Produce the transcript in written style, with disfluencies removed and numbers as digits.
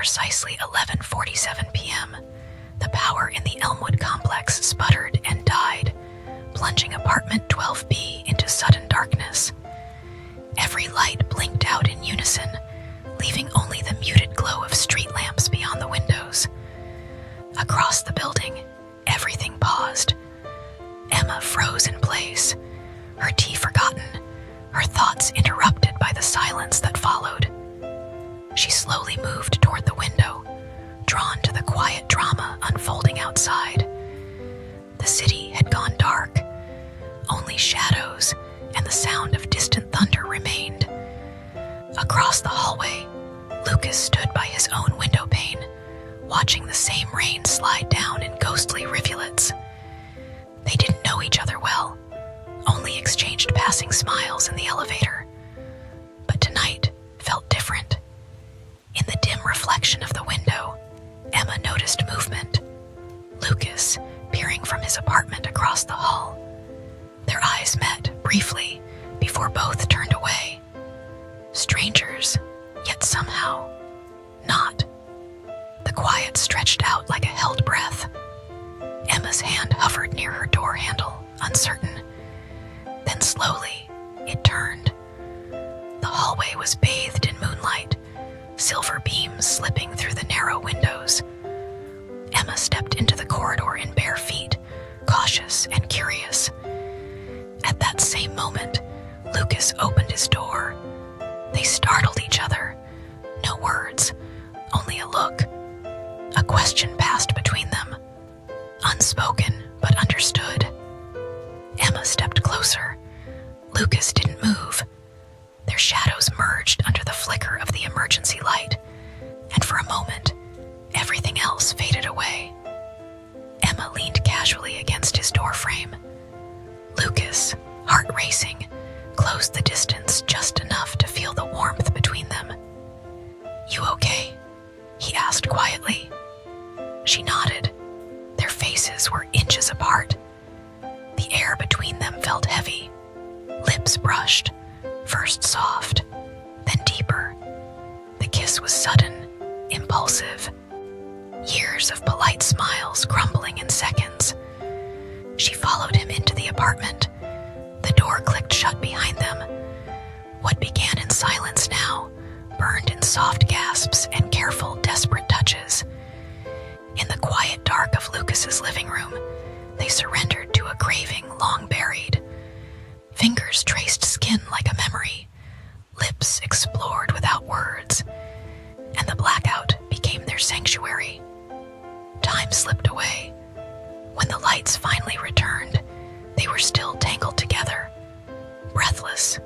precisely 11:47 p.m., the power in the Elmwood complex sputtered and died, plunging apartment 12B into sudden darkness. Every light blinked out in unison, leaving only the muted glow of street lamps beyond the windows. Across the building, everything paused. Emma froze in place, her tea forgotten, her thoughts interrupted by the silence that followed. She slowly moved toward the window, drawn to the quiet drama unfolding outside. The city had gone dark. Only shadows and the sound of distant thunder remained. Across the hallway, Lucas stood by his own window pane, watching the same rain slide down in ghostly rivulets. They didn't know each other well, only exchanged passing smiles in the elevator. But tonight felt different. In the dim reflection of the window, Emma noticed movement. Lucas, peering from his apartment across the hall. Their eyes met briefly before both turned away. Strangers, yet somehow not. The quiet stretched out like a held breath. Emma's hand hovered near her door handle, uncertain. Then slowly, it turned. The hallway was bathed in moonlight, silver beams slipping through the narrow windows. Emma stepped into the corridor in bare feet, cautious and curious. At that same moment, Lucas opened his door. They startled each other. No words, only a look. A question passed between them. Unspoken, but understood. Emma stepped closer. Lucas didn't move. Their shadows merged under the flicker of the emergency light, and for a moment, everything else faded away. Emma leaned casually against his doorframe. Lucas, heart racing, closed the distance just enough to feel the warmth between them. "You okay?" he asked quietly. She nodded. Their faces were inches apart. The air between them felt heavy. Lips brushed, first soft, then deeper. The kiss was sudden, impulsive. Years of polite smiles crumbling in seconds. She followed him into the apartment. The door clicked shut behind them. What began in silence now burned in soft gasps and careful, desperate touches. In the quiet dark of Lucas's living room, they surrendered to a craving long buried. Fingers traced skin like a memory. Lips explored without words. And the blackout became their sanctuary. Time slipped away. When the lights finally returned, they were still tangled together, breathless